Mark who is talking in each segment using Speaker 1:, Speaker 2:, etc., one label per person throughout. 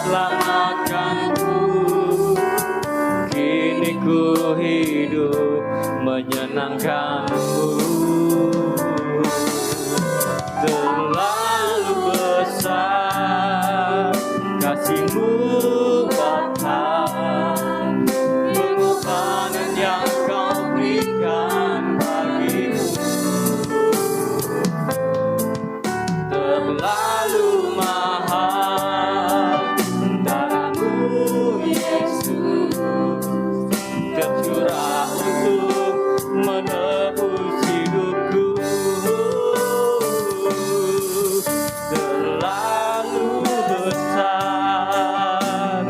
Speaker 1: selamatkanku. Kini ku hidup menyenangkanmu. Terlalu besar kasih-Mu Bapa, pengorbanan yang Kau berikan bagiku. Terlalu mahal darah-Mu Yesus, tercurah untuk menebus hidupku. Terlalu besar,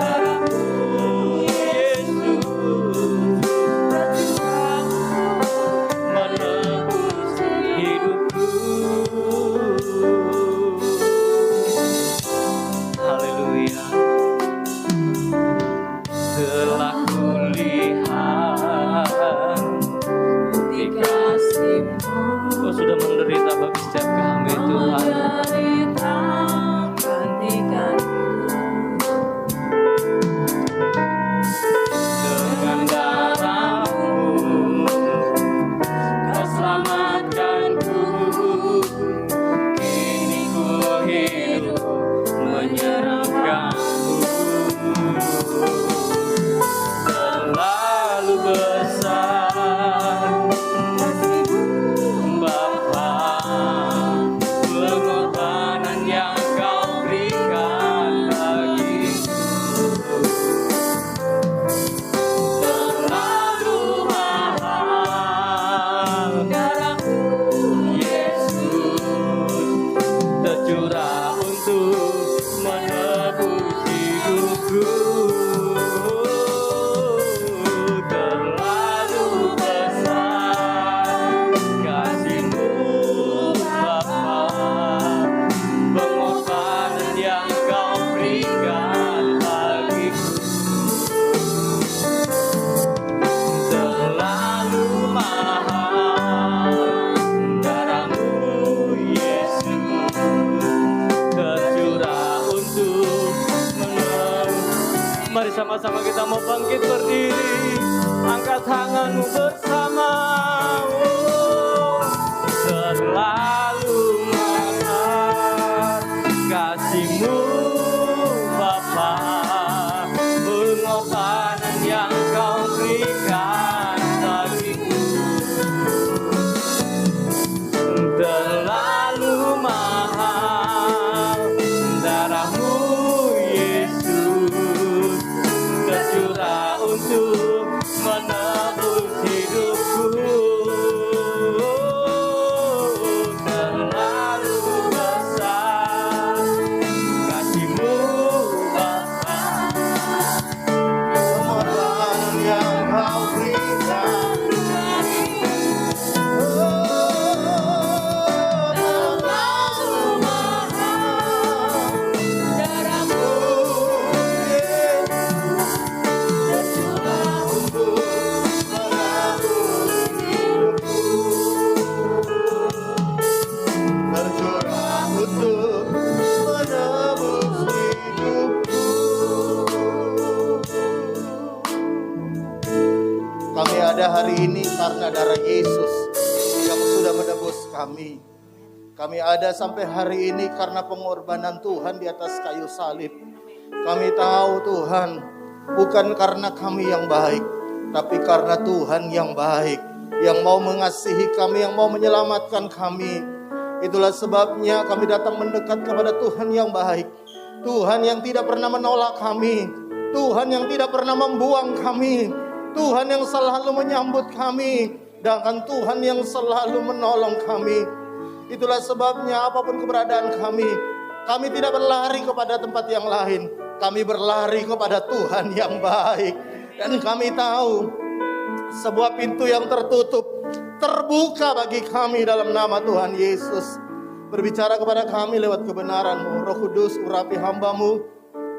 Speaker 1: darah-Mu Yesus, menebus hidupku. Haleluya. Telah kulihat di kasih-Mu. Kau sudah menderita bagi setiap kami Tuhan. Dengan darah-Mu Kau selamatkanku. Kini ku hidup menyerahkanmu. Terlalu besar Bapa, pengorbanan yang Kau berikan bagiku. Terlalu mahal darah-Mu Yesus, tercurah untuk menebus hidupku. Terlalu besar kasih-Mu Bapa, pengorbanan yang Kau berikan bagiku. Terlalu mahal darah-Mu Yesus, tercurah untuk menebus. Mari sama-sama kita mau bangkit berdiri, angkat tanganmu bersama. Terlalu mahal kasih-Mu Bapa, pengorbanan yang Kau berikan bagiku. Terlalu mahal darah-Mu Yesus, tercurah untuk menebus hidupku. Terlalu besar kasih-Mu Bapa,
Speaker 2: Pengorbanan yang Kau berikan.
Speaker 1: terlalu mahal darah-Mu tercurah untuk menebus hidupku.
Speaker 2: Tercurah untuk menebus hidupku. Kami ada hari ini karena darah Yesus yang sudah menebus kami. Kami ada sampai hari ini karena pengorbanan Tuhan di atas kayu salib. Kami tahu Tuhan, bukan karena kami yang baik, tapi karena Tuhan yang baik, yang mau mengasihi kami, yang mau menyelamatkan kami. Itulah sebabnya kami datang mendekat kepada Tuhan yang baik, Tuhan yang tidak pernah menolak kami, Tuhan yang tidak pernah membuang kami, Tuhan yang selalu menyambut kami, dan Tuhan yang selalu menolong kami. Itulah sebabnya apapun keberadaan kami tidak berlari kepada tempat yang lain. Kami berlari kepada Tuhan yang baik. Dan kami tahu sebuah pintu yang tertutup terbuka bagi kami dalam nama Tuhan Yesus. Berbicara kepada kami lewat kebenaran-Mu. Roh Kudus, urapi hamba-Mu.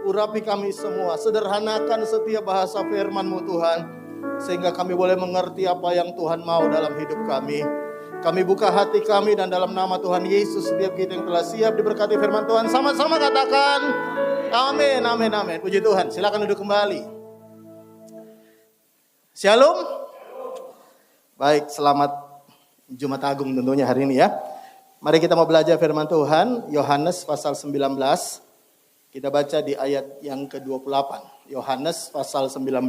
Speaker 2: urapi kami semua. Sederhanakan setiap bahasa firman-Mu Tuhan, sehingga kami boleh mengerti apa yang Tuhan mau dalam hidup kami. Kami buka hati kami dan dalam nama Tuhan Yesus setiap kita yang telah siap diberkati firman Tuhan. Sama-sama katakan amin, amin, amin. Puji Tuhan. Silakan duduk kembali. Shalom. Baik, selamat Jumat Agung tentunya hari ini ya. Mari kita mau belajar firman Tuhan. Yohanes pasal 19. Kita baca di ayat yang ke-28. Yohanes pasal 19.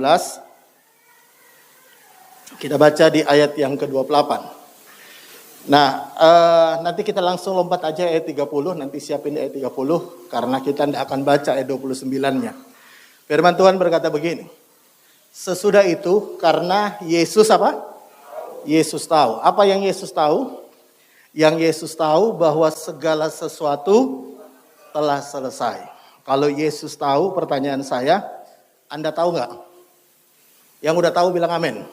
Speaker 2: Kita baca di ayat yang ke-28. Nah, nanti kita langsung lompat aja ayat 30, nanti siapin ayat 30, karena kita tidak akan baca ayat 29-nya. Firman Tuhan berkata begini, sesudah itu karena Yesus apa? Yesus tahu. Apa yang Yesus tahu? Yang Yesus tahu bahwa segala sesuatu telah selesai. Kalau Yesus tahu, pertanyaan saya, Anda tahu nggak? Yang udah tahu bilang amin.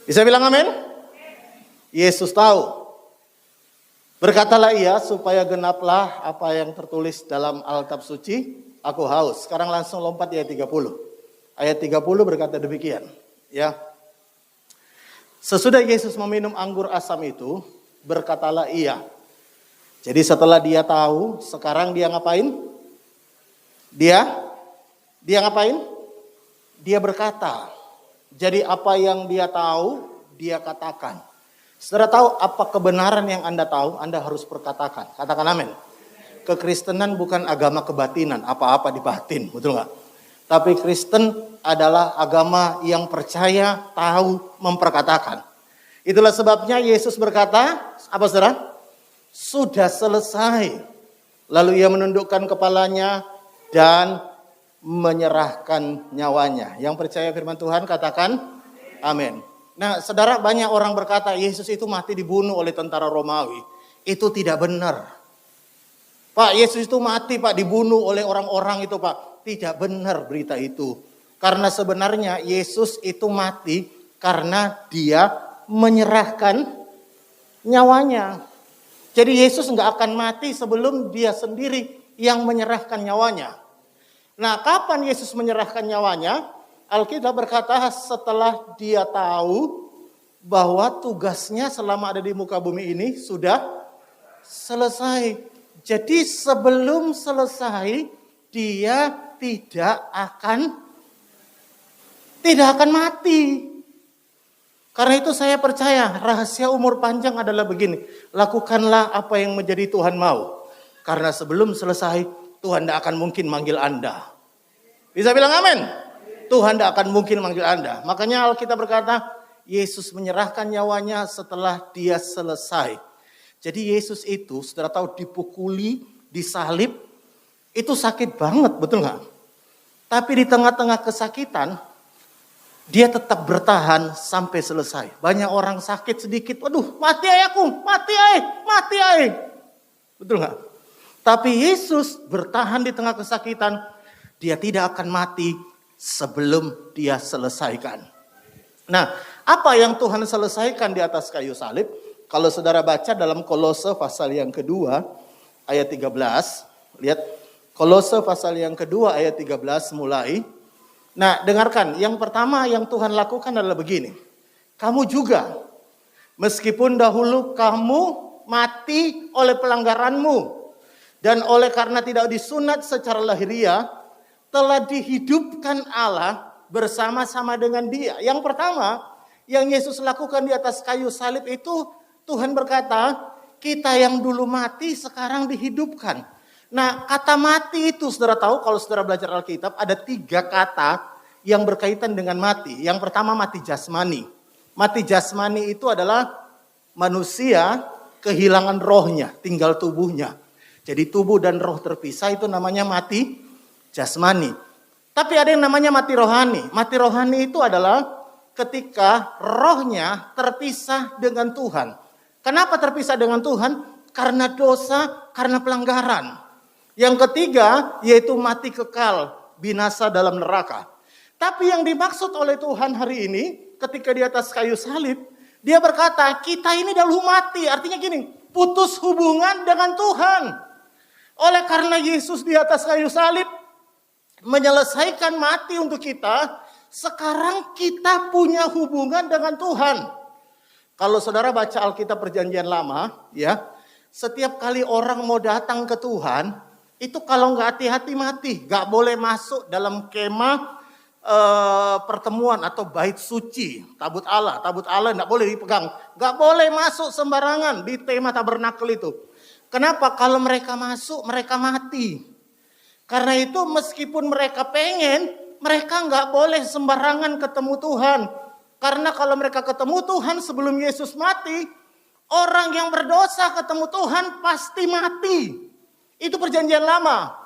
Speaker 2: Bisa bilang amin? Yesus tahu. Berkatalah ia supaya genaplah apa yang tertulis dalam Alkitab suci, aku haus. Sekarang langsung lompat di ayat 30. Ayat 30 berkata demikian, ya. Sesudah Yesus meminum anggur asam itu, berkatalah ia. Jadi setelah dia tahu, sekarang dia ngapain? Dia ngapain? Dia berkata. Jadi apa yang dia tahu, dia katakan. Saudara tahu apa kebenaran yang Anda tahu, Anda harus perkatakan. Katakan amin. Kekristenan bukan agama kebatinan, apa-apa di batin, betul nggak? Tapi Kristen adalah agama yang percaya, tahu, memperkatakan. Itulah sebabnya Yesus berkata, apa saudara? Sudah selesai. Lalu ia menundukkan kepalanya dan menyerahkan nyawanya. Yang percaya firman Tuhan katakan amin. Nah, saudara, banyak orang berkata Yesus itu mati dibunuh oleh tentara Romawi. Itu tidak benar. Pak, Yesus itu mati, Pak, dibunuh oleh orang-orang itu, Pak. Tidak benar berita itu. Karena sebenarnya Yesus itu mati karena dia menyerahkan nyawanya. Jadi Yesus nggak akan mati sebelum dia sendiri yang menyerahkan nyawanya. Nah, kapan Yesus menyerahkan nyawanya? Alkitab berkata setelah dia tahu bahwa tugasnya selama ada di muka bumi ini sudah selesai. Jadi sebelum selesai dia tidak akan mati. Karena itu saya percaya rahasia umur panjang adalah begini. Lakukanlah apa yang menjadi Tuhan mau. Karena sebelum selesai Tuhan tidak akan mungkin manggil Anda. Bisa bilang amin? Tuhan tidak akan mungkin manggil Anda. Makanya Alkitab berkata, Yesus menyerahkan nyawanya setelah dia selesai. Jadi Yesus itu, saudara tahu, dipukuli, disalib, itu sakit banget, betul nggak? Tapi di tengah-tengah kesakitan, dia tetap bertahan sampai selesai. Banyak orang sakit sedikit, waduh, mati ayahku, mati ayah. Betul nggak? Tapi Yesus bertahan di tengah kesakitan, dia tidak akan mati sebelum dia selesaikan. Nah, apa yang Tuhan selesaikan di atas kayu salib? Kalau saudara baca dalam Kolose pasal yang kedua, ayat 13. Lihat, Kolose pasal yang kedua, ayat 13 mulai. Nah, dengarkan. Yang pertama yang Tuhan lakukan adalah begini. Kamu juga, meskipun dahulu kamu mati oleh pelanggaranmu, dan oleh karena tidak disunat secara lahiriah, telah dihidupkan Allah bersama-sama dengan dia. Yang pertama, yang Yesus lakukan di atas kayu salib itu, Tuhan berkata, kita yang dulu mati sekarang dihidupkan. Nah, kata mati itu, saudara tahu, kalau saudara belajar Alkitab, ada 3 kata yang berkaitan dengan mati. Yang pertama, mati jasmani. Mati jasmani itu adalah manusia kehilangan rohnya, tinggal tubuhnya. Jadi tubuh dan roh terpisah, itu namanya mati jasmani. Tapi ada yang namanya mati rohani. Mati rohani itu adalah ketika rohnya terpisah dengan Tuhan. Kenapa terpisah dengan Tuhan? Karena dosa, karena pelanggaran. Yang ketiga yaitu mati kekal, binasa dalam neraka. Tapi yang dimaksud oleh Tuhan hari ini ketika di atas kayu salib, dia berkata kita ini dahulu mati. Artinya gini, putus hubungan dengan Tuhan. Oleh karena Yesus di atas kayu salib, menyelesaikan mati untuk kita, sekarang kita punya hubungan dengan Tuhan. Kalau saudara baca Alkitab Perjanjian Lama, ya, setiap kali orang mau datang ke Tuhan, itu kalau nggak hati-hati mati, nggak boleh masuk dalam kemah pertemuan atau bait suci, tabut Allah nggak boleh dipegang, nggak boleh masuk sembarangan di tema tabernakel itu. Kenapa? Kalau mereka masuk, mereka mati. Karena itu meskipun mereka pengen, mereka nggak boleh sembarangan ketemu Tuhan. Karena kalau mereka ketemu Tuhan sebelum Yesus mati, orang yang berdosa ketemu Tuhan pasti mati. Itu perjanjian lama.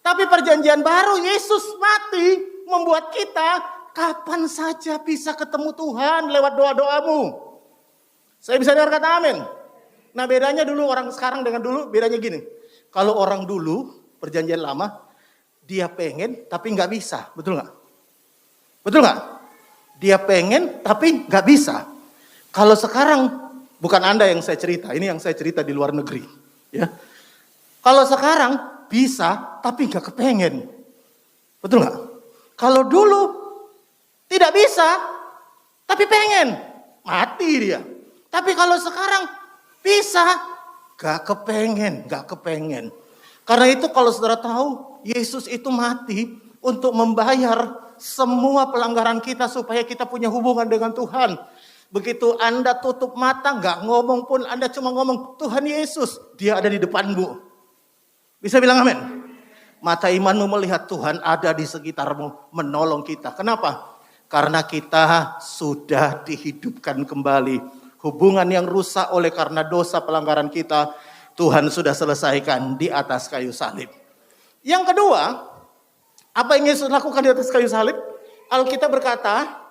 Speaker 2: Tapi perjanjian baru, Yesus mati membuat kita kapan saja bisa ketemu Tuhan lewat doa-doamu. Saya bisa dengar kata amin. Nah bedanya dulu orang sekarang dengan dulu, bedanya gini. Kalau orang dulu, perjanjian lama, dia pengen tapi nggak bisa. Betul nggak? Betul nggak? Dia pengen tapi nggak bisa. Kalau sekarang, bukan Anda yang saya cerita, ini yang saya cerita di luar negeri. Ya. Kalau sekarang bisa tapi nggak kepengen. Betul nggak? Kalau dulu tidak bisa, tapi pengen, mati dia. Tapi kalau sekarang bisa, gak kepengen. Karena itu kalau saudara tahu, Yesus itu mati untuk membayar semua pelanggaran kita supaya kita punya hubungan dengan Tuhan. Begitu Anda tutup mata, gak ngomong pun, Anda cuma ngomong, Tuhan Yesus, dia ada di depanmu. Bisa bilang amin? Mata imanmu melihat Tuhan ada di sekitarmu menolong kita. Kenapa? Karena kita sudah dihidupkan kembali. Hubungan yang rusak oleh karena dosa pelanggaran kita, Tuhan sudah selesaikan di atas kayu salib. Yang kedua, apa yang Yesus lakukan di atas kayu salib? Alkitab berkata,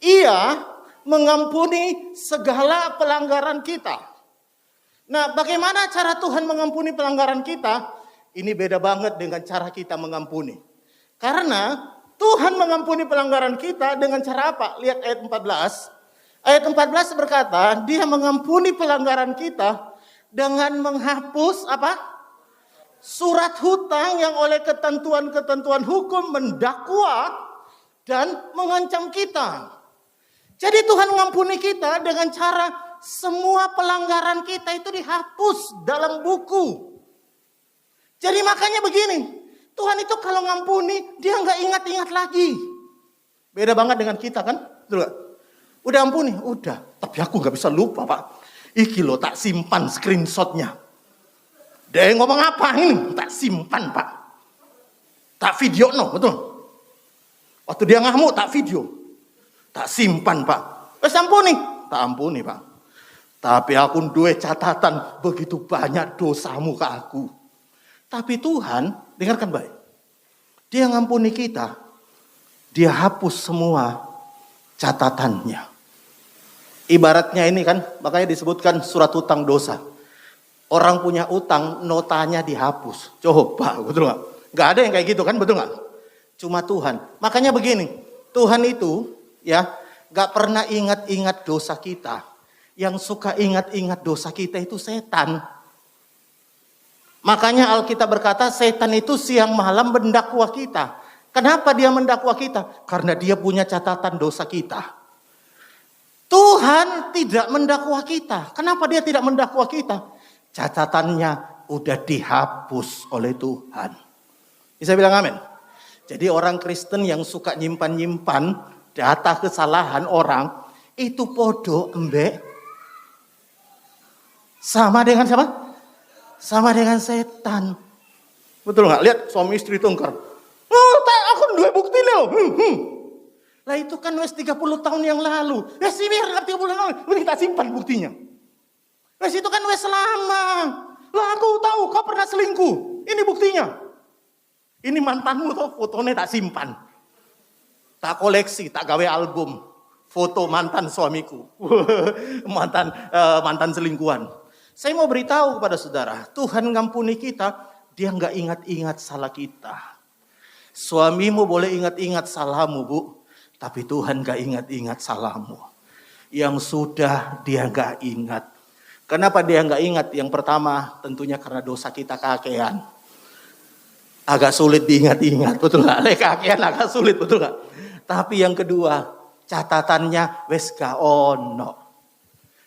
Speaker 2: Ia mengampuni segala pelanggaran kita. Nah, bagaimana cara Tuhan mengampuni pelanggaran kita? Ini beda banget dengan cara kita mengampuni. Karena Tuhan mengampuni pelanggaran kita dengan cara apa? Lihat ayat 14. Ayat 14 berkata, Dia mengampuni pelanggaran kita dengan menghapus apa? Surat hutang yang oleh ketentuan-ketentuan hukum mendakwa dan mengancam kita. Jadi Tuhan mengampuni kita dengan cara semua pelanggaran kita itu dihapus dalam buku. Jadi makanya begini, Tuhan itu kalau ngampuni, dia nggak ingat-ingat lagi. Beda banget dengan kita kan? Betul gak? Udah ampuni, udah. Tapi aku nggak bisa lupa Pak. Iki lo tak simpan screenshotnya. Dia ngomong apa ini? Tak simpan Pak. Tak video no, betul. Waktu dia ngamuk tak video. Tak simpan Pak. Wes ampuni. Tak ampuni Pak. Tapi aku duwe catatan begitu banyak dosamu ke aku. Tapi Tuhan, dengarkan baik. Dia ngampuni kita. Dia hapus semua catatannya. Ibaratnya ini kan, makanya disebutkan surat hutang dosa. Orang punya utang, notanya dihapus. Coba, betul gak? Gak ada yang kayak gitu kan, betul gak? Cuma Tuhan. Makanya begini, Tuhan itu ya gak pernah ingat-ingat dosa kita. Yang suka ingat-ingat dosa kita itu setan. Makanya Alkitab berkata setan itu siang malam mendakwa kita. Kenapa dia mendakwa kita? Karena dia punya catatan dosa kita. Tuhan tidak mendakwa kita. Kenapa dia tidak mendakwa kita? Catatannya udah dihapus oleh Tuhan. Bisa bilang amin? Jadi orang Kristen yang suka nyimpan-nyimpan data kesalahan orang, itu podo embek. Sama dengan siapa? Sama dengan setan. Betul nggak? Lihat suami istri tungkar. Oh, aku dua bukti loh. Lah itu kan wes 30 tahun yang lalu. Wes ini 30 tahun yang lalu. Ini tak simpan buktinya. Wes itu kan wes lama. Lah aku tahu kau pernah selingkuh. Ini buktinya. Ini mantanmu tuh fotonya tak simpan. Tak koleksi, tak gawe album. Foto mantan suamiku. mantan selingkuhan. Saya mau beritahu kepada saudara, Tuhan ngampuni kita, dia nggak ingat-ingat salah kita. Suamimu boleh ingat-ingat salahmu, Bu, tapi Tuhan nggak ingat-ingat salahmu. Yang sudah dia nggak ingat. Kenapa dia nggak ingat? Yang pertama, tentunya karena dosa kita kakean. agak sulit diingat-ingat, betul nggak? Lekakian agak sulit, betul nggak? Tapi yang kedua, catatannya wes gak ono.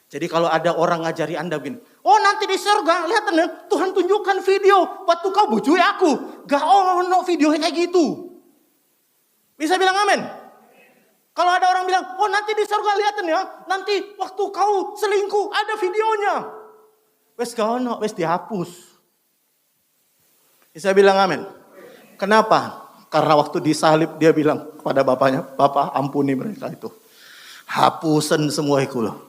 Speaker 2: Jadi kalau ada orang ngajari Anda begini, oh nanti di surga, lihat Tuhan tunjukkan video, waktu kau bujui aku. Gak ono video kayak gitu. Bisa bilang amin? Kalau ada orang bilang, oh nanti di surga lihat ya, nanti waktu kau selingkuh ada videonya. Wes gak ono, wes dihapus. Bisa bilang amin? Kenapa? Karena waktu disalib dia bilang kepada bapaknya, Bapak ampuni mereka itu. Hapusen semua itu loh.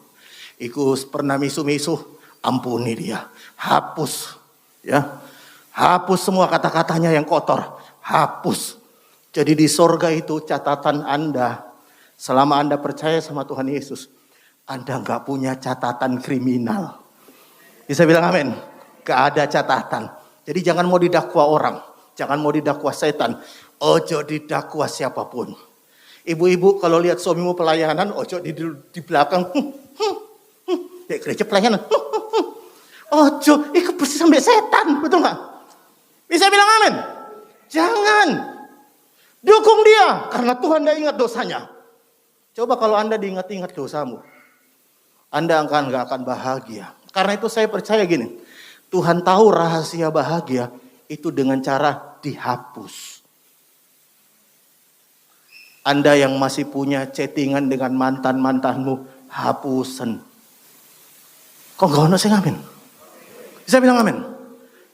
Speaker 2: Iku pernah misu-misu, ampuni dia. Hapus. Ya. Hapus semua kata-katanya yang kotor. Hapus. Jadi di sorga itu catatan Anda. Selama Anda percaya sama Tuhan Yesus. Anda gak punya catatan kriminal. Bisa bilang amin? Gak ada catatan. Jadi jangan mau didakwa orang. Jangan mau didakwa setan. Ojo didakwa siapapun. Ibu-ibu kalau lihat suamimu pelayanan, ojo di belakang. Di gereja pelayanan. Ojo, itu persis sampai setan, betul nggak? Bisa bilang amin? Jangan. Dukung dia, karena Tuhan tidak ingat dosanya. Coba kalau Anda diingat-ingat dosamu. Anda nggak akan bahagia. Karena itu saya percaya gini. Tuhan tahu rahasia bahagia itu dengan cara dihapus. Anda yang masih punya chattingan dengan mantan-mantanmu, hapusen. Kok gak ada sih ngamen? Bisa bilang amin?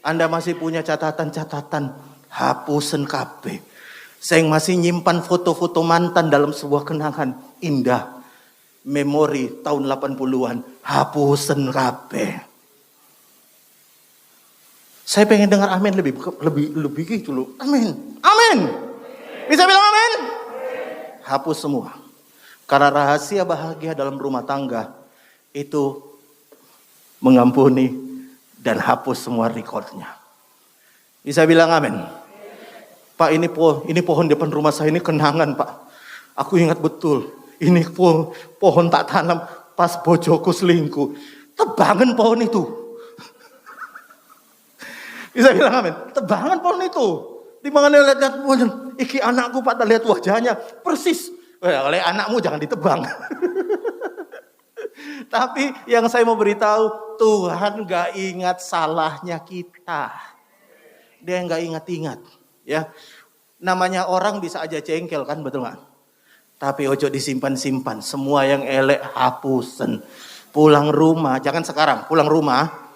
Speaker 2: Anda masih punya catatan-catatan, hapusen kabeh. Saya masih nyimpan foto-foto mantan dalam sebuah kenangan indah. Memori tahun 80-an, hapusen kabeh. Saya pengen dengar amin lebih gitu loh. Amin. Amin. Bisa bilang amin? Hapus semua. Karena rahasia bahagia dalam rumah tangga itu mengampuni dan hapus semua recordnya. Bisa bilang amin? Pak, ini pohon depan rumah saya ini kenangan, Pak. Aku ingat betul. Ini pohon tak tanam pas bojoku selingkuh. Tebangan pohon itu. Bisa bilang amin? Tebangan pohon itu. Di mana lihat pohon, iki anakku Pak, lihat wajahnya persis. Oleh anakmu jangan ditebang. Tapi yang saya mau beritahu, Tuhan gak ingat salahnya kita. Dia gak ingat-ingat. Ya, namanya orang bisa aja jengkel kan, betul gak? Tapi ojo disimpan-simpan. Semua yang elek hapusen. Pulang rumah, jangan sekarang. Pulang rumah,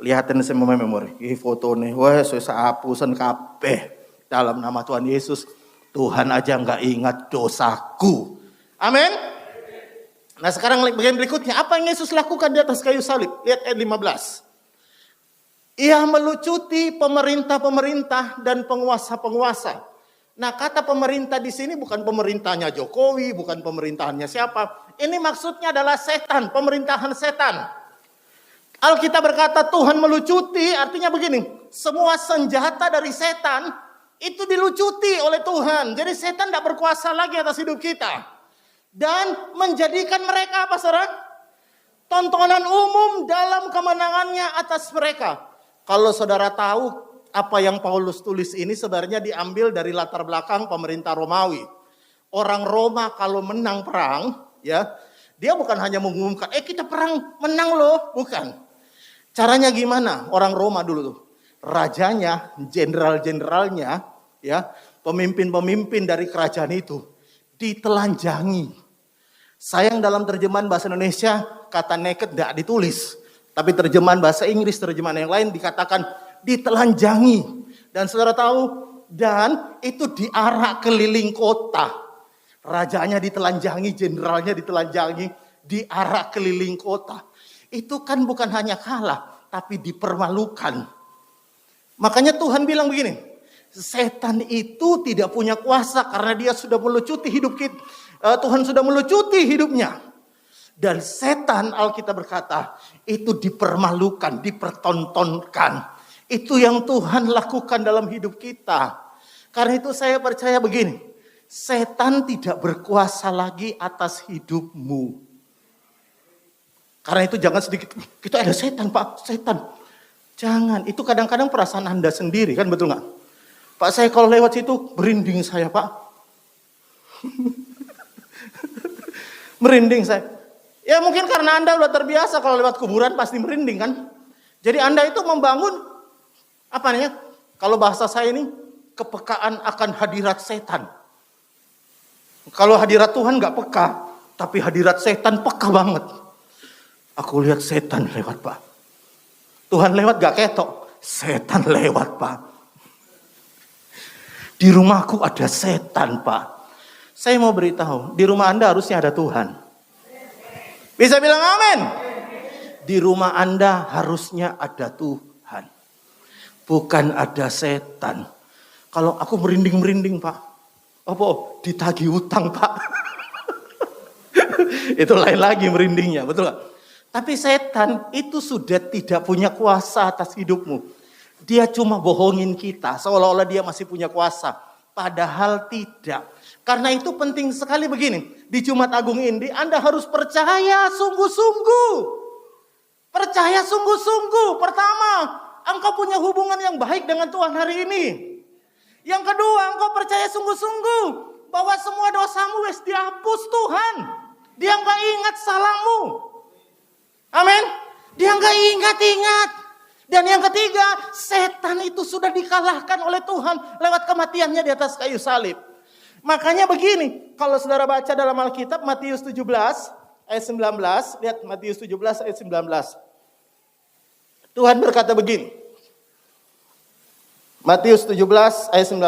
Speaker 2: lihatin semua memori. Ini foto nih, wah susah hapusen kabeh. Dalam nama Tuhan Yesus, Tuhan aja gak ingat dosaku. Amin. Nah sekarang bagian berikutnya, apa yang Yesus lakukan di atas kayu salib? Lihat ayat 15. Ia melucuti pemerintah-pemerintah dan penguasa-penguasa. Nah kata pemerintah di sini bukan pemerintahnya Jokowi, bukan pemerintahannya siapa. Ini maksudnya adalah setan, pemerintahan setan. Alkitab berkata Tuhan melucuti, artinya begini. Semua senjata dari setan itu dilucuti oleh Tuhan. Jadi setan tidak berkuasa lagi atas hidup kita. Dan menjadikan mereka apa saudara? Tontonan umum dalam kemenangannya atas mereka. Kalau saudara tahu apa yang Paulus tulis ini sebenarnya diambil dari latar belakang pemerintah Romawi. Orang Roma kalau menang perang, ya, dia bukan hanya mengumumkan, kita perang menang loh, bukan. Caranya gimana? Orang Roma dulu tuh. Rajanya, jenderal-jenderalnya, ya, pemimpin-pemimpin dari kerajaan itu ditelanjangi. Sayang dalam terjemahan bahasa Indonesia kata naked tidak ditulis, tapi terjemahan bahasa Inggris, terjemahan yang lain dikatakan ditelanjangi. Dan saudara tahu, dan itu diarak keliling kota. Rajanya ditelanjangi, jenderalnya ditelanjangi, diarak keliling kota. Itu kan bukan hanya kalah, tapi dipermalukan. Makanya Tuhan bilang begini, setan itu tidak punya kuasa karena dia sudah melucuti hidup kita. Tuhan sudah melucuti hidupnya. Dan setan, Alkitab berkata, itu dipermalukan, dipertontonkan. Itu yang Tuhan lakukan dalam hidup kita. Karena itu saya percaya begini, setan tidak berkuasa lagi atas hidupmu. Karena itu jangan sedikit, kita ada setan Pak, setan. Jangan, itu kadang-kadang perasaan Anda sendiri kan, betul gak? Pak, saya kalau lewat situ merinding saya, Pak. Merinding saya. Ya mungkin karena Anda udah terbiasa kalau lewat kuburan pasti merinding kan. Jadi Anda itu membangun, apa namanya, kalau bahasa saya ini, kepekaan akan hadirat setan. Kalau hadirat Tuhan gak peka, tapi hadirat setan peka banget. Aku lihat setan lewat, Pak. Tuhan lewat gak ketok, setan lewat, Pak. Di rumahku ada setan, Pak. Saya mau beritahu, di rumah Anda harusnya ada Tuhan. Bisa bilang amin? Di rumah Anda harusnya ada Tuhan. Bukan ada setan. Kalau aku merinding-merinding, Pak. Apa? Ditagih utang, Pak. Itu lain lagi merindingnya, betul gak? Tapi setan itu sudah tidak punya kuasa atas hidupmu. Dia cuma bohongin kita, seolah-olah dia masih punya kuasa. Padahal tidak. Karena itu penting sekali begini. Di Jumat Agung ini Anda harus percaya sungguh-sungguh. Percaya sungguh-sungguh. Pertama, engkau punya hubungan yang baik dengan Tuhan hari ini. Yang kedua, engkau percaya sungguh-sungguh bahwa semua dosamu wis dihapus Tuhan. Dia enggak ingat salahmu. Amin. Dia enggak ingat-ingat. Dan yang ketiga, setan itu sudah dikalahkan oleh Tuhan lewat kematiannya di atas kayu salib. Makanya begini, kalau saudara baca dalam Alkitab Matius 17 ayat 19, lihat Matius 17 ayat 19. Tuhan berkata begini. Matius 17 ayat 19.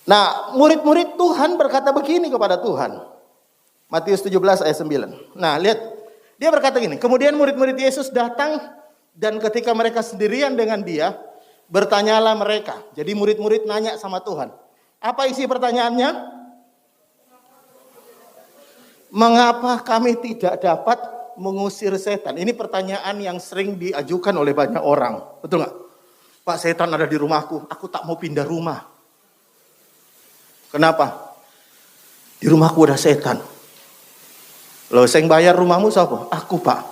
Speaker 2: Nah, murid-murid Tuhan berkata begini kepada Tuhan. Matius 17 ayat 9. Nah, lihat. Dia berkata gini, kemudian murid-murid Yesus datang dan ketika mereka sendirian dengan dia, bertanyalah mereka. Jadi murid-murid nanya sama Tuhan. Apa isi pertanyaannya? Mengapa kami tidak dapat mengusir setan? Ini pertanyaan yang sering diajukan oleh banyak orang. Betul nggak? Pak, setan ada di rumahku. Aku tak mau pindah rumah. Kenapa? Di rumahku ada setan. Loh, sing bayar rumahmu siapa? Aku, Pak.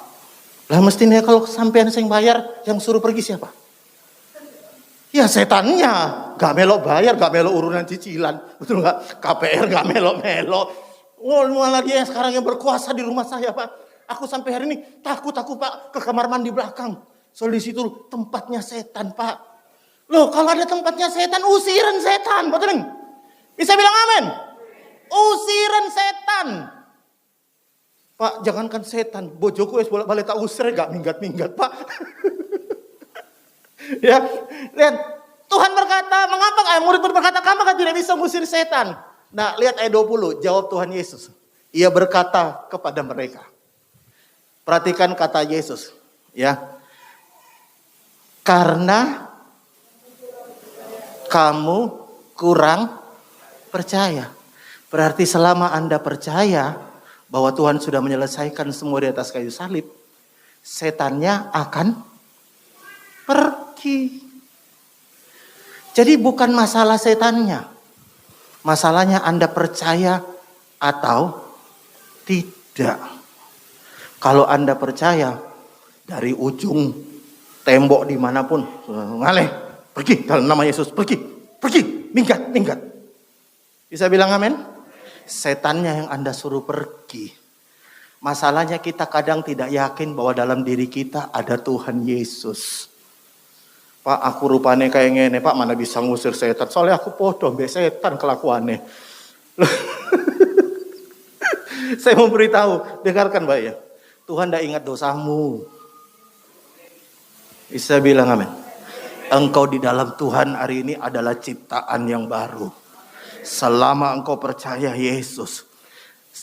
Speaker 2: Lah mestinya kalau sampean sing bayar, yang suruh pergi siapa? Ya setannya. Gak melok bayar, gak melok urunan cicilan. Betul gak? KPR gak melok-melok. Malah dia yang sekarang yang berkuasa di rumah saya, Pak. Aku sampai hari ini takut aku, Pak, ke kamar mandi belakang. Soal di situ tempatnya setan, Pak. Loh, kalau ada tempatnya setan, usirin setan. Betul nggak? Bisa bilang amin? Usirin setan. Pak, jangankan setan, bojoku wis bolak-balik tak usir gak minggat-minggat, Pak. Ya, lihat. Tuhan berkata, mengapa murid-murid berkata, kamu kan tidak bisa mengusir setan. Nah, lihat ayat 20, jawab Tuhan Yesus. Ia berkata kepada mereka. Perhatikan kata Yesus, ya. Karena kamu kurang percaya. Berarti selama Anda percaya bahwa Tuhan sudah menyelesaikan semua di atas kayu salib, setannya akan pergi. Jadi bukan masalah setannya. Masalahnya Anda percaya atau tidak. Kalau Anda percaya, dari ujung tembok dimanapun, ngaleh, pergi dalam nama Yesus, pergi, minggat. Bisa bilang amin? Setannya yang Anda suruh pergi. Masalahnya kita kadang tidak yakin bahwa dalam diri kita ada Tuhan Yesus. Pak, aku rupane kayak ngene, Pak, mana bisa ngusir setan? Soalnya aku podo mbek setan kelakuannya. Saya mau beritahu, dengarkan Mbak ya. Tuhan tidak ingat dosamu. Bisa bilang amin. Engkau di dalam Tuhan hari ini adalah ciptaan yang baru. Selama engkau percaya Yesus,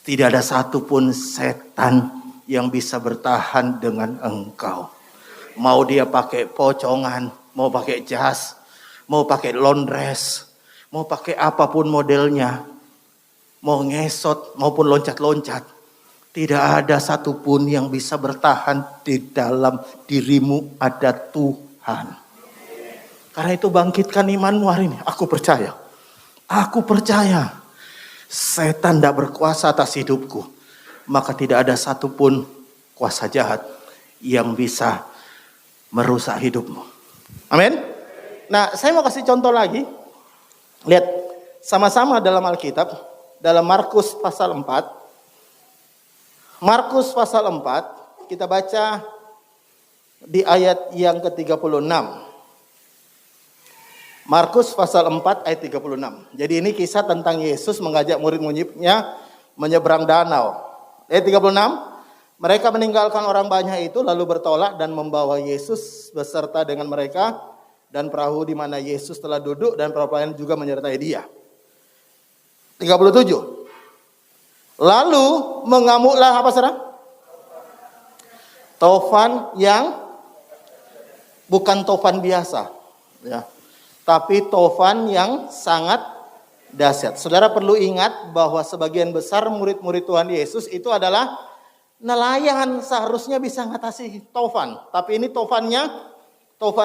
Speaker 2: tidak ada satupun setan yang bisa bertahan dengan engkau. Mau dia pakai pocongan, mau pakai jas, mau pakai laundress, mau pakai apapun modelnya, mau ngesot maupun loncat-loncat, tidak ada satupun yang bisa bertahan. Di dalam dirimu ada Tuhan. Karena itu bangkitkan imanmu hari ini. Aku percaya setan tidak berkuasa atas hidupku, maka tidak ada satupun kuasa jahat yang bisa merusak hidupmu. Amin. Nah, saya mau kasih contoh lagi. Lihat, sama-sama dalam Alkitab, dalam Markus pasal 4. Markus pasal 4, kita baca di ayat yang ke-36. Markus pasal 4 ayat 36. Jadi ini kisah tentang Yesus mengajak murid-muridnya menyeberang danau. Ayat 36, mereka meninggalkan orang banyak itu lalu bertolak dan membawa Yesus beserta dengan mereka dan perahu di mana Yesus telah duduk dan perahu lain juga menyertai dia. 37. Lalu mengamuklah apa saudara? Tofan yang bukan tofan biasa, ya, tapi tofan yang sangat dahsyat. Saudara perlu ingat bahwa sebagian besar murid-murid Tuhan Yesus itu adalah nelayan, seharusnya bisa mengatasi tofan, tapi ini tofan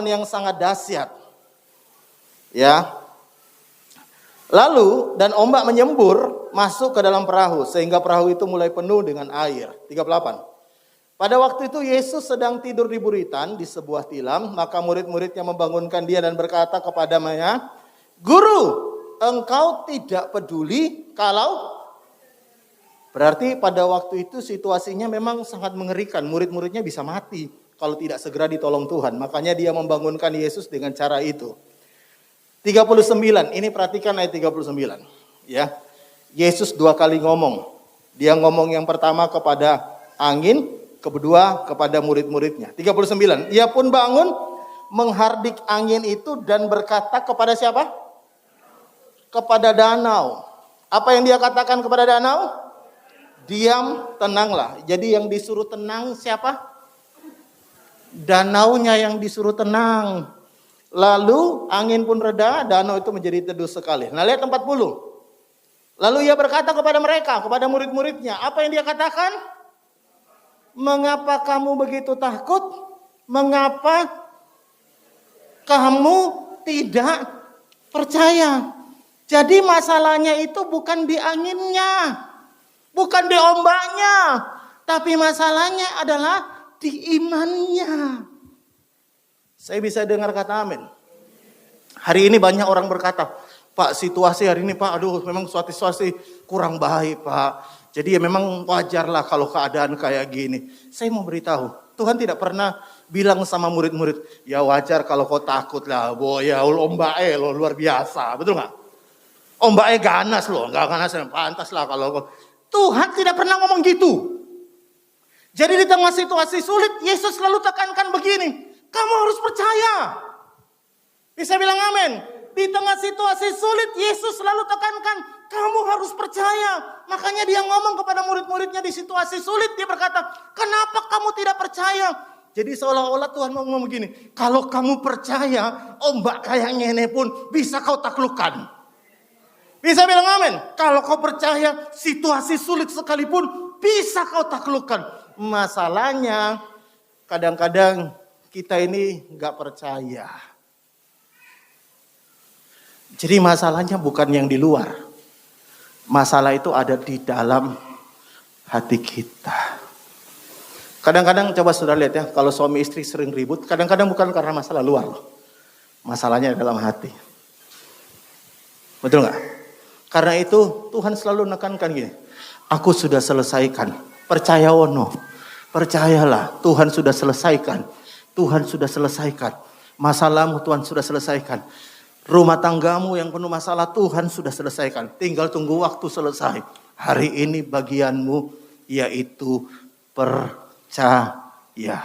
Speaker 2: yang sangat dahsyat. Ya. Lalu dan ombak menyembur masuk ke dalam perahu sehingga perahu itu mulai penuh dengan air. 38. Pada waktu itu Yesus sedang tidur di buritan di sebuah tilam, maka murid-muridnya membangunkan dia dan berkata kepadanya, "Guru, engkau tidak peduli kalau..." Berarti pada waktu itu situasinya memang sangat mengerikan. Murid-muridnya bisa mati kalau tidak segera ditolong Tuhan. Makanya dia membangunkan Yesus dengan cara itu. 39, ini perhatikan ayat 39. Ya, Yesus 2 kali ngomong. Dia ngomong yang pertama kepada angin, kedua kepada murid-muridnya. 39, ia pun bangun menghardik angin itu dan berkata kepada siapa? Kepada danau. Apa yang dia katakan kepada danau? Diam, tenanglah. Jadi yang disuruh tenang siapa? Danaunya yang disuruh tenang. Lalu angin pun reda, danau itu menjadi teduh sekali. Nah, lihat 40. Lalu ia berkata kepada mereka, kepada murid-muridnya, apa yang dia katakan? Mengapa kamu begitu takut? Mengapa kamu tidak percaya? Jadi masalahnya itu bukan di anginnya, bukan di ombaknya, tapi masalahnya adalah di imannya. Saya bisa dengar kata amin. Hari ini banyak orang berkata, Pak, situasi hari ini Pak, aduh memang suatu situasi kurang baik Pak. Jadi ya memang wajarlah kalau keadaan kayak gini. Saya mau beritahu, Tuhan tidak pernah bilang sama murid-murid, ya wajar kalau kau takut lah, ya ombaknya lo luar biasa, betul nggak? Ombaknya ganas loh, nggak ganas, pantas lah kalau kau. Tuhan tidak pernah ngomong gitu. Jadi di tengah situasi sulit, Yesus selalu tekankan begini. Kamu harus percaya. Bisa bilang amin. Di tengah situasi sulit, Yesus selalu tekankan, kamu harus percaya. Makanya dia ngomong kepada murid-muridnya di situasi sulit, dia berkata, kenapa kamu tidak percaya? Jadi seolah-olah Tuhan mau ngomong begini, kalau kamu percaya, ombak kayak ngene pun bisa kau taklukkan. Bisa bilang amin. Kalau kau percaya, situasi sulit sekalipun bisa kau taklukkan. Masalahnya, kadang-kadang kita ini gak percaya. Jadi masalahnya bukan yang di luar. Masalah itu ada di dalam hati kita. Kadang-kadang coba saudara lihat ya, kalau suami istri sering ribut, kadang-kadang bukan karena masalah luar loh. Masalahnya dalam hati. Betul gak? Karena itu Tuhan selalu menekankan gini, aku sudah selesaikan. Percaya ono. Percayalah, Tuhan sudah selesaikan. Tuhan sudah selesaikan. Masalahmu Tuhan sudah selesaikan. Rumah tanggamu yang penuh masalah Tuhan sudah selesaikan. Tinggal tunggu waktu selesai. Hari ini bagianmu yaitu percaya.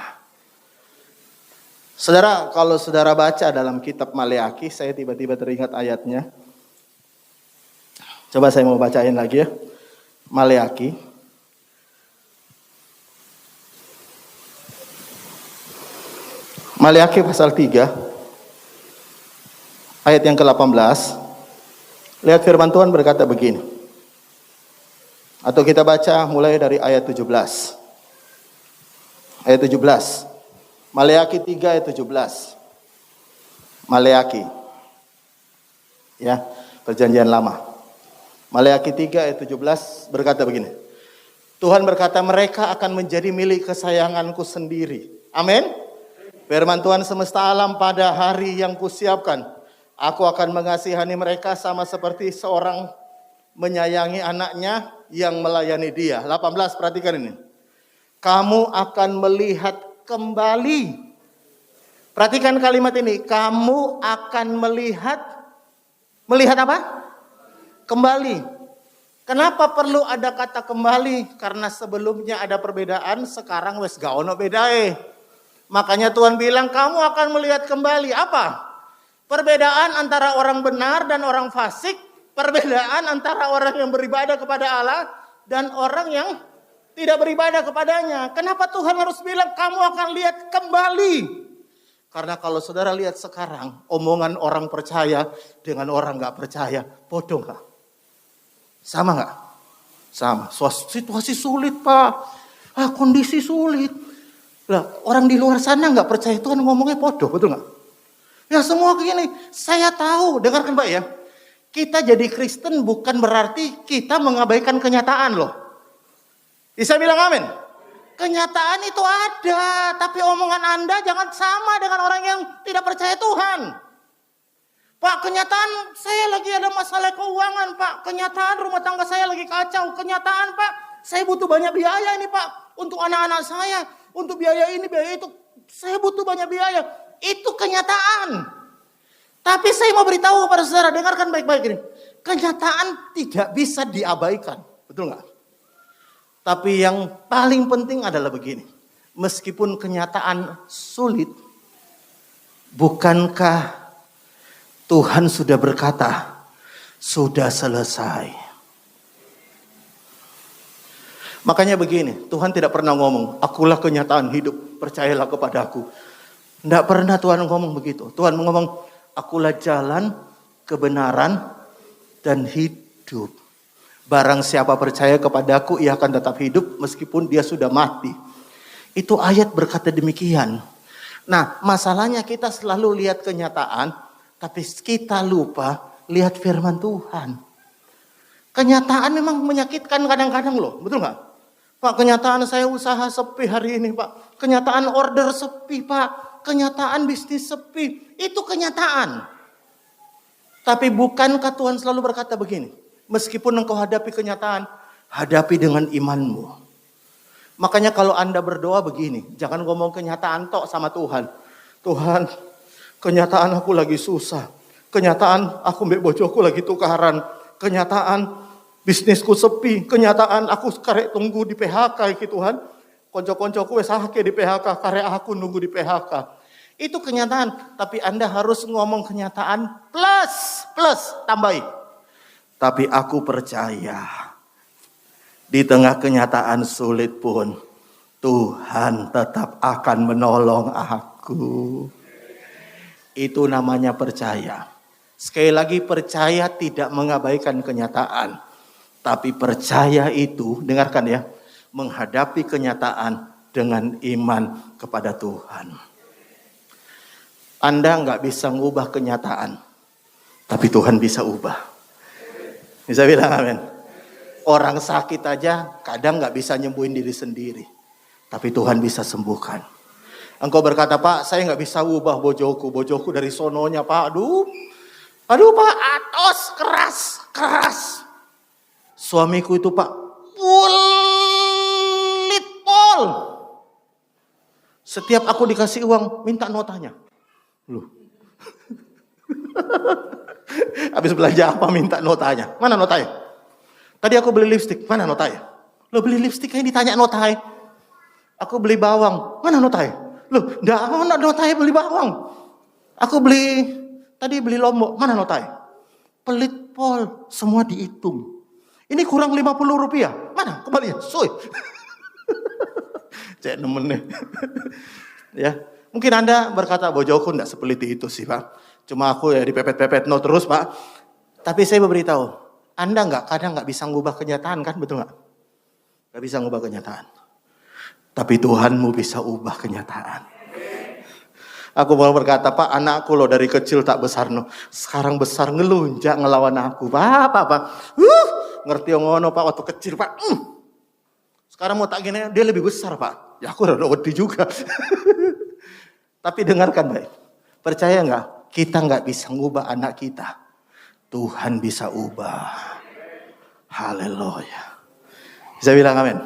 Speaker 2: Saudara, kalau saudara baca dalam kitab Maleakhi, saya tiba-tiba teringat ayatnya. Coba saya mau bacain lagi ya. Maleakhi. Maleakhi pasal 3 ayat yang ke-18. Lihat firman Tuhan berkata begini. Atau kita baca mulai dari ayat 17. Ayat 17. Maleakhi 3 ayat 17. Maleakhi. Ya, perjanjian lama. Maleakhi 3 ayat 17 berkata begini. Tuhan berkata, mereka akan menjadi milik kesayanganku sendiri. Amin. Firman Tuhan semesta alam, pada hari yang kusiapkan, aku akan mengasihani mereka sama seperti seorang menyayangi anaknya yang melayani dia. 18, perhatikan ini. Kamu akan melihat kembali. Perhatikan kalimat ini. Kamu akan melihat apa? Kembali. Kenapa perlu ada kata kembali? Karena sebelumnya ada perbedaan, sekarang wes gak ono bedae. Makanya Tuhan bilang kamu akan melihat kembali. Apa? Perbedaan antara orang benar dan orang fasik. Perbedaan antara orang yang beribadah kepada Allah dan orang yang tidak beribadah kepadanya. Kenapa Tuhan harus bilang kamu akan lihat kembali? Karena kalau saudara lihat sekarang, omongan orang percaya dengan orang gak percaya, bodoh gak? Sama gak? Sama. Situasi sulit, Pak. Kondisi sulit. Lah, orang di luar sana gak percaya Tuhan ngomongnya bodoh, betul gak? Ya semua begini, saya tahu, dengarkan Pak ya. Kita jadi Kristen bukan berarti kita mengabaikan kenyataan loh. Bisa bilang amin? Kenyataan itu ada, tapi omongan Anda jangan sama dengan orang yang tidak percaya Tuhan. Pak, kenyataan saya lagi ada masalah keuangan, Pak. Kenyataan rumah tangga saya lagi kacau. Kenyataan, Pak, saya butuh banyak biaya ini, Pak. Untuk anak-anak saya, untuk biaya ini, biaya itu. Saya butuh banyak biaya. Itu kenyataan. Tapi saya mau beritahu kepada saudara, dengarkan baik-baik ini. Kenyataan tidak bisa diabaikan. Betul nggak? Tapi yang paling penting adalah begini. Meskipun kenyataan sulit, bukankah Tuhan sudah berkata, sudah selesai. Makanya begini, Tuhan tidak pernah ngomong, akulah kenyataan hidup, percayalah kepada aku. Tidak pernah Tuhan ngomong begitu. Tuhan ngomong, akulah jalan, kebenaran, dan hidup. Barang siapa percaya kepadaku, ia akan tetap hidup meskipun dia sudah mati. Itu ayat berkata demikian. Nah, masalahnya kita selalu lihat kenyataan, tapi kita lupa lihat firman Tuhan. Kenyataan memang menyakitkan kadang-kadang loh, betul nggak? Pak, kenyataan saya usaha sepi hari ini, Pak. Kenyataan order sepi, Pak. Kenyataan bisnis sepi. Itu kenyataan. Tapi bukankah Tuhan selalu berkata begini? Meskipun engkau hadapi kenyataan, hadapi dengan imanmu. Makanya kalau Anda berdoa begini, jangan ngomong kenyataan tok sama Tuhan. Tuhan, kenyataan aku lagi susah. Kenyataan aku mbek bojoku lagi tukaran. Kenyataan bisnisku sepi. Kenyataan aku karek tunggu di PHK iki Tuhan. Konco-koncoku wis akeh di PHK, karek aku nunggu di PHK. Itu kenyataan, tapi Anda harus ngomong kenyataan plus tambahi. Tapi aku percaya di tengah kenyataan sulit pun Tuhan tetap akan menolong aku. Itu namanya percaya. Sekali lagi, percaya tidak mengabaikan kenyataan. Tapi percaya itu, dengarkan ya, menghadapi kenyataan dengan iman kepada Tuhan. Anda nggak bisa ngubah kenyataan, tapi Tuhan bisa ubah. Bisa bilang amin. Orang sakit aja kadang nggak bisa nyembuhin diri sendiri, tapi Tuhan bisa sembuhkan. Engkau berkata, Pak, saya nggak bisa ubah bojoku dari sononya, Pak. Aduh Pak, atos keras. Suamiku itu Pak, pulit pol. Setiap aku dikasih uang, minta notanya. Loh. Habis belanja apa minta notanya? Mana notanya? Tadi aku beli lipstik, mana notanya? Lo beli lipstik kayaknya ditanya notanya. Aku beli bawang, mana notanya? Loh, enggak ada notanya beli bawang. Aku tadi beli lombok, mana notanya? Pelit pol, semua dihitung. Ini kurang 50 rupiah. Mana kembalian? Soy. Cek nemennya. Ya, mungkin Anda berkata, bojoku enggak sepelit itu sih, Pak. Cuma aku ya dipepet-pepet no terus, Pak. Tapi saya beritahu, Anda kadang nggak bisa ngubah kenyataan kan, betul nggak? Nggak bisa ngubah kenyataan. Tapi Tuhanmu bisa ubah kenyataan. Aku mau berkata, Pak, anakku loh dari kecil tak besar no. Sekarang besar ngelunjak ngelawan aku. Pak. Ngerti yang ngono, Pak, waktu kecil, Pak. Sekarang mau tak gini, dia lebih besar, Pak. Ya aku udah wedi juga. Tapi dengarkan baik. Percaya nggak? Kita nggak bisa ngubah anak kita. Tuhan bisa ubah. Haleluya. Bisa bilang amin.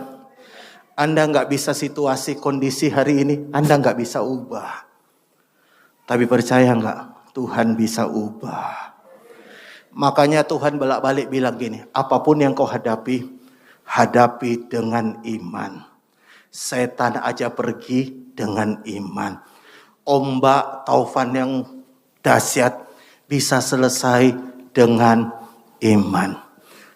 Speaker 2: Anda nggak bisa situasi kondisi hari ini, Anda nggak bisa ubah. Tapi percaya nggak? Tuhan bisa ubah. Makanya Tuhan bolak-balik bilang gini, apapun yang kau hadapi, hadapi dengan iman. Setan aja pergi dengan iman. Ombak taufan yang dahsyat bisa selesai dengan iman.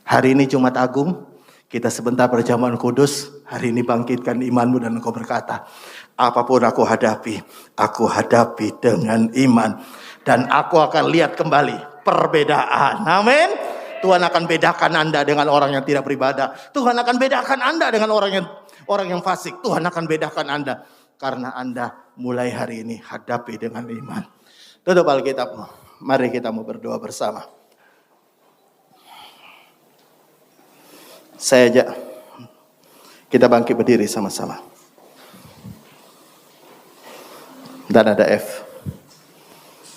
Speaker 2: Hari ini Jumat Agung, kita sebentar perjamuan kudus. Hari ini bangkitkan imanmu dan engkau berkata, apapun aku hadapi dengan iman. Dan aku akan lihat kembali perbedaan. Amin. Tuhan akan bedakan Anda dengan orang yang tidak beribadah. Tuhan akan bedakan Anda dengan orang yang fasik. Tuhan akan bedakan Anda. Karena Anda mulai hari ini hadapi dengan iman. Tutup Alkitabmu. Mari kita mau berdoa bersama. Saya ajak kita bangkit berdiri sama-sama. Dan ada F.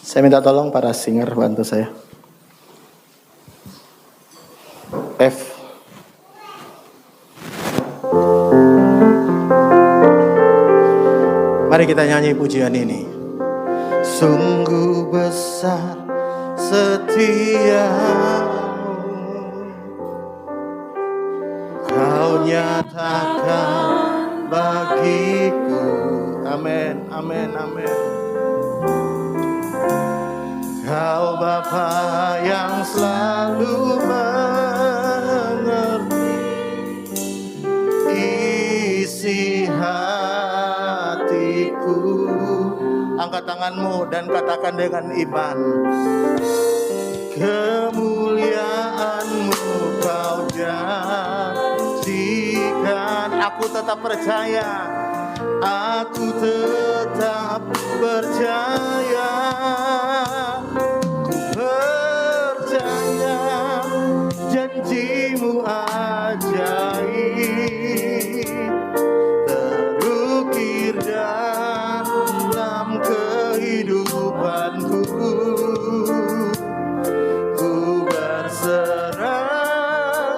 Speaker 2: Saya minta tolong para singer bantu saya. F. Mari kita nyanyi pujian ini. Sungguh besar setiamu, Kau nyatakan bagiku. Amin, amin, amin. Kau Bapa yang selalu mengerti isi hatiku. Angkat tanganmu dan katakan dengan iman. Kemuliaan-Mu Kau janjikan. Aku tetap percaya. Aku tetap percaya. Ku percaya janji-Mu ajaib, terukir dalam kehidupanku. Ku berserah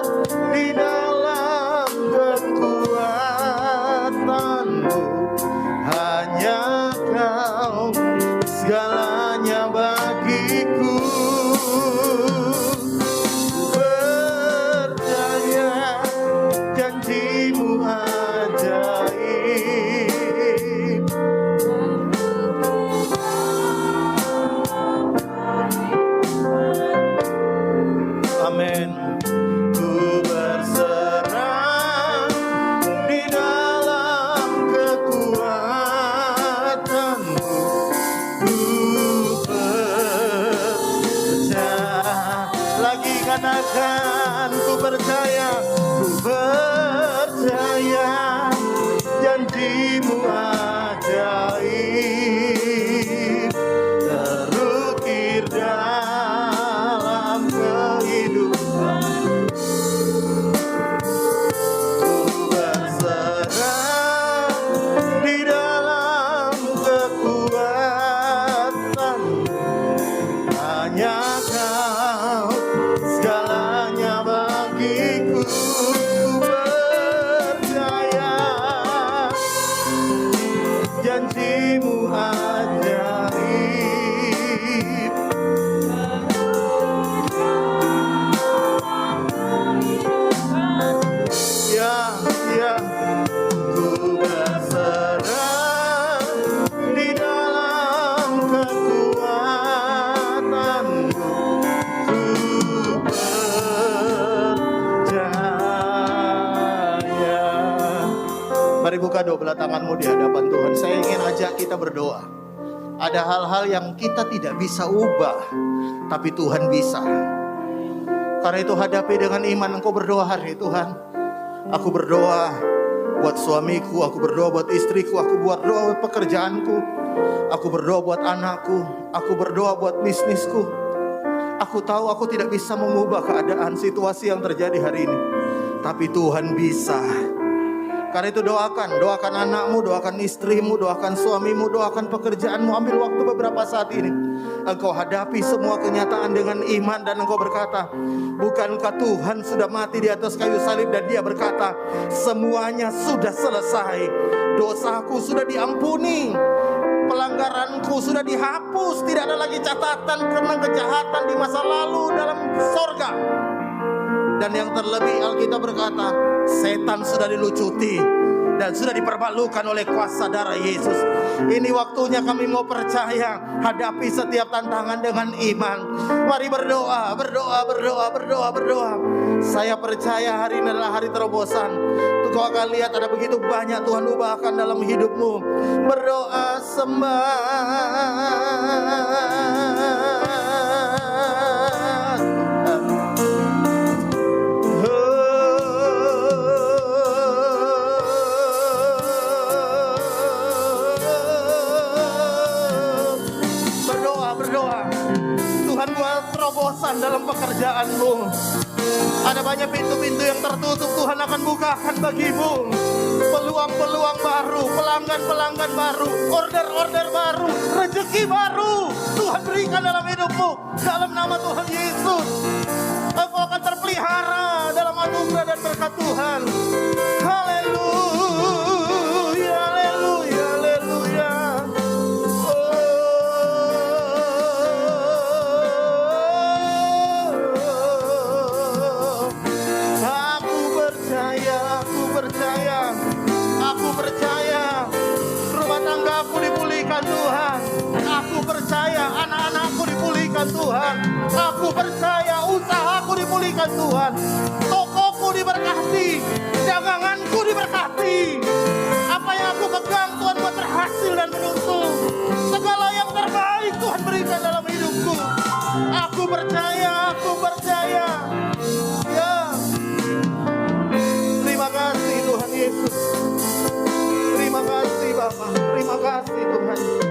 Speaker 2: di dalam kekuatan-Mu. Hanya Kau segalanya bagiku. Percaya janji-Mu ajaib. Amin. Ku berserah di dalam kekuatan-Mu. Ku percaya. Lagi katakan ku percaya. Ku percaya janji-Mu ajaib, terukir dalam kehidupan. Ku berserah di dalam kekuatan-Mu. Hanya Kau segalanya bagiku. Ku percaya janji-Mu ajaib. Ya, ya. Ku berserah di dalam kekuatan-Mu. Ku percaya. Mari buka dua belah tanganmu di hadapan Tuhan. Saya ingin ajak kita berdoa. Ada hal-hal yang kita tidak bisa ubah, tapi Tuhan bisa. Karena itu hadapi dengan iman. Engkau berdoa hari ini, Tuhan, aku berdoa buat suamiku, aku berdoa buat istriku, aku berdoa buat pekerjaanku, aku berdoa buat anakku, aku berdoa buat bisnisku. Aku tahu aku tidak bisa mengubah keadaan situasi yang terjadi hari ini, tapi Tuhan bisa. Karena itu doakan anakmu, doakan istrimu, doakan suamimu, doakan pekerjaanmu. Ambil waktu beberapa saat ini. Engkau hadapi semua kenyataan dengan iman dan engkau berkata, bukankah Tuhan sudah mati di atas kayu salib dan dia berkata, semuanya sudah selesai. Dosaku sudah diampuni. Pelanggaranku sudah dihapus. Tidak ada lagi catatan tentang kejahatan di masa lalu dalam sorga. Dan yang terlebih Alkitab berkata, setan sudah dilucuti dan sudah dipermalukan oleh kuasa darah Yesus. Ini waktunya kami mau percaya, hadapi setiap tantangan dengan iman. Mari berdoa, berdoa, berdoa, berdoa, berdoa. Saya percaya hari ini adalah hari terobosan. Kau akan lihat ada begitu banyak Tuhan ubahkan dalam hidupmu. Berdoa berdoa. Tuhan buat terobosan dalam pekerjaanmu. Ada banyak pintu-pintu yang tertutup, Tuhan akan bukakan bagimu. Peluang-peluang baru, pelanggan-pelanggan baru, order-order baru, rezeki baru Tuhan berikan dalam hidupmu. Dalam nama Tuhan Yesus, engkau akan terpelihara dalam anugerah dan berkat Tuhan. Haleluya, haleluya, haleluya. Aku percaya rumah tanggaku dipulihkan Tuhan. Aku percaya anak-anakku dipulihkan Tuhan. Aku percaya usahaku dipulihkan Tuhan. Tokoku diberkati, daganganku diberkati. Apa yang aku pegang Tuhan buat berhasil dan menuntung. Segala yang terbaik Tuhan berikan dalam hidupku. Aku percaya, aku percaya. Ya. Terima kasih Tuhan Yesus. Terima kasih Bapa, terima kasih Tuhan.